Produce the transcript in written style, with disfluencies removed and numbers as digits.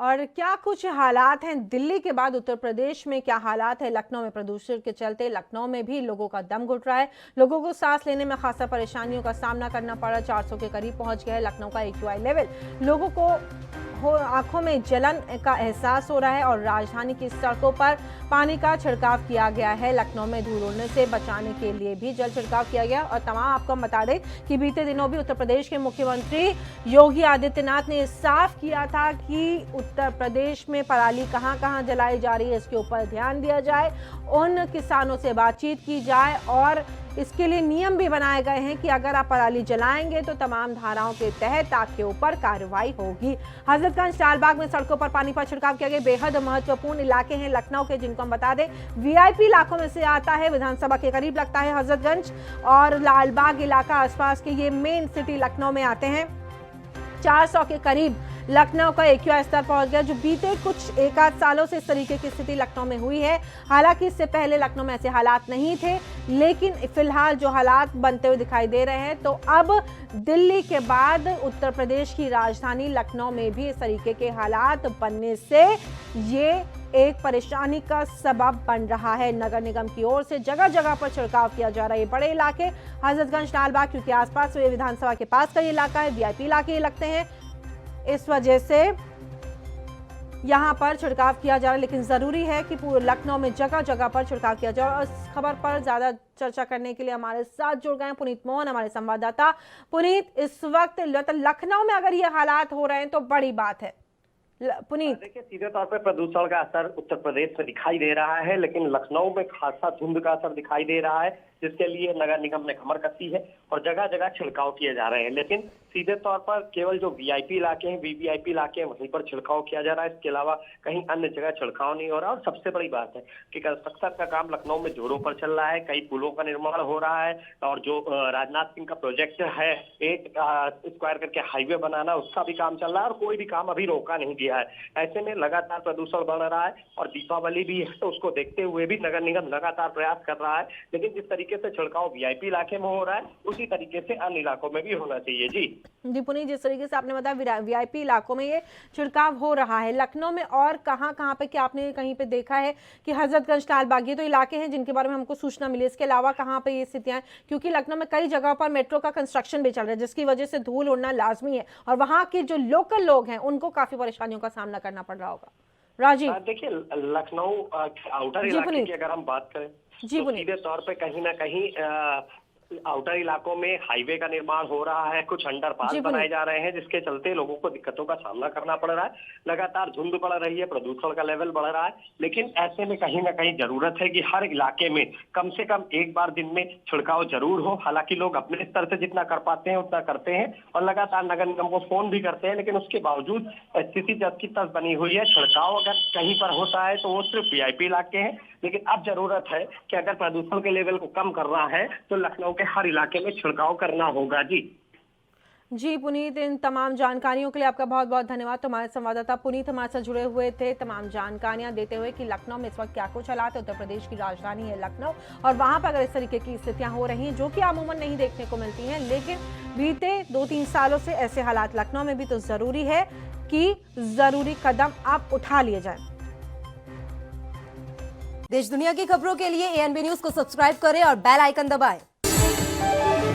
और क्या कुछ हालात हैं दिल्ली के बाद उत्तर प्रदेश में, क्या हालात है लखनऊ में? प्रदूषण के चलते लखनऊ में भी लोगों का दम घुट रहा है। लोगों को सांस लेने में खासा परेशानियों का सामना करना पड़ा। 400 के करीब पहुंच गया है लखनऊ का AQI लेवल। लोगों को आंखों में जलन का एहसास हो रहा है और राजधानी की सड़कों पर पानी का छिड़काव किया गया है। लखनऊ में धूल उड़ने से बचाने के लिए भी जल छिड़काव किया गया। और तमाम आपको हम बता दें कि बीते दिनों भी उत्तर प्रदेश के मुख्यमंत्री योगी आदित्यनाथ ने साफ किया था कि उत्तर प्रदेश में पराली कहां कहां जलाई जा रही है, इसके ऊपर ध्यान दिया जाए, उन किसानों से बातचीत की जाए और इसके लिए नियम भी बनाए गए हैं कि अगर आप पराली जलाएंगे तो तमाम धाराओं के तहत आपके ऊपर कार्रवाई होगी। हजरतगंज लालबाग में सड़कों पर पानी का छिड़काव किया गया। बेहद महत्वपूर्ण इलाके हैं लखनऊ के, जिनको हम बता दें VIP इलाकों में से आता है। विधानसभा के करीब लगता है हजरतगंज और लालबाग इलाका, आसपास के ये मेन सिटी लखनऊ में आते हैं। 400 के करीब लखनऊ का AQI स्तर पहुंच गया, जो बीते कुछ एक आध सालों से इस तरीके की स्थिति लखनऊ में हुई है। हालांकि इससे पहले लखनऊ में ऐसे हालात नहीं थे, लेकिन फिलहाल जो हालात बनते हुए दिखाई दे रहे हैं, तो अब दिल्ली के बाद उत्तर प्रदेश की राजधानी लखनऊ में भी इस तरीके के हालात बनने से ये एक परेशानी का सबब बन रहा है। नगर निगम की ओर से जगह जगह पर छिड़काव किया जा रहा है। बड़े इलाके हजरतगंज लालबाग, क्योंकि आसपास विधानसभा के पास का ये इलाका है, VIP इलाके लगते हैं, इस वजह से यहां पर छिड़काव किया जा रहा है। लेकिन जरूरी है कि पूरे लखनऊ में जगह जगह पर छिड़काव किया जाए। और इस खबर पर ज्यादा चर्चा करने के लिए हमारे साथ जुड़ गए पुनीत मोहन, हमारे संवाददाता। पुनीत, इस वक्त लखनऊ में अगर ये हालात हो रहे हैं तो बड़ी बात है। पुनीत, देखिए, सीधे तौर पे प्रदूषण का असर उत्तर प्रदेश में दिखाई दे रहा है, लेकिन लखनऊ में खासा धुंध का असर दिखाई दे रहा है, जिसके लिए नगर निगम ने कमर कसी है और जगह जगह छिड़काव किए जा रहे हैं। लेकिन सीधे तौर पर केवल जो VIP इलाके हैं, VVIP इलाके हैं, वहीं पर छिड़काव किया जा रहा है। इसके अलावा कहीं अन्य जगह छिड़काव नहीं हो रहा। और सबसे बड़ी बात है कि कंस्ट्रक्शन का काम लखनऊ में जोरों पर चल रहा है। कई पुलों का निर्माण हो रहा है और जो राजनाथ सिंह का प्रोजेक्ट है 8 स्क्वायर करके हाईवे बनाना, उसका भी काम चल रहा है और कोई भी काम अभी रोका नहीं गया है। ऐसे में लगातार प्रदूषण बढ़ रहा है और दीपावली भी है, तो उसको देखते हुए भी नगर निगम लगातार प्रयास कर रहा है। लेकिन जिस तरीके से छिड़काव VIP इलाके में हो रहा है, उसी तरीके से अन्य इलाकों में भी होना चाहिए। जी पुनीत, जिस तरीके से आपने बताया VIP इलाकों में ये छिड़काव हो रहा है, लखनऊ में और कहां कहां पे, क्या आपने कहीं पे देखा है कि हजरतगंज लालबाग, ये तो इलाके हैं जिनके बारे में हमको सूचना मिली, इसके अलावा कहां पे ये स्थितियां हैं? क्योंकि लखनऊ में कई जगह पर मेट्रो का कंस्ट्रक्शन भी चल रहा है, जिसकी वजह से धूल उड़ना लाजमी है और वहां के जो लोकल लोग हैं उनको काफी परेशानियों का सामना करना पड़ रहा होगा। राजीव, देखिए, लखनऊ आउटर इलाके की अगर हम बात करें तो सीधे तौर पे कहीं ना कहीं आउटर इलाकों में हाईवे का निर्माण हो रहा है, कुछ अंडरपास बनाए जा रहे हैं, जिसके चलते लोगों को दिक्कतों का सामना करना पड़ रहा है। लगातार धुंध बढ़ रही है, प्रदूषण का लेवल बढ़ रहा है। लेकिन ऐसे में कहीं ना कहीं जरूरत है कि हर इलाके में कम से कम एक बार दिन में छिड़काव जरूर हो। हालांकि लोग अपने स्तर से जितना कर पाते हैं उतना करते हैं और लगातार नगर निगम को फोन भी करते हैं, लेकिन उसके बावजूद स्थिति जब की तब बनी हुई है। छिड़काव अगर कहीं पर होता है तो वो सिर्फ VIP इलाके हैं। लेकिन अब जरूरत है कि अगर प्रदूषण के लेवल को कम करना है तो लखनऊ के हर इलाके में छिड़काव करना होगा। जी पुनीत, इन तमाम जानकारियों के लिए आपका बहुत बहुत धन्यवाद। हमारे संवाददाता पुनीत हमारे साथ जुड़े हुए थे, तमाम जानकारियां देते हुए कि लखनऊ में इस वक्त क्या कुछ हालात है। उत्तर प्रदेश की राजधानी है लखनऊ और वहां पर अगर इस तरीके की स्थितियां हो रही हैं, जो कि अमूमन नहीं देखने को मिलती हैं, लेकिन बीते 2-3 सालों से ऐसे हालात लखनऊ में भी, तो जरूरी है कि जरूरी कदम आप उठा लिए जाए। देश दुनिया की खबरों के लिए ANB न्यूज को सब्सक्राइब करें और बेल आइकन दबाएं।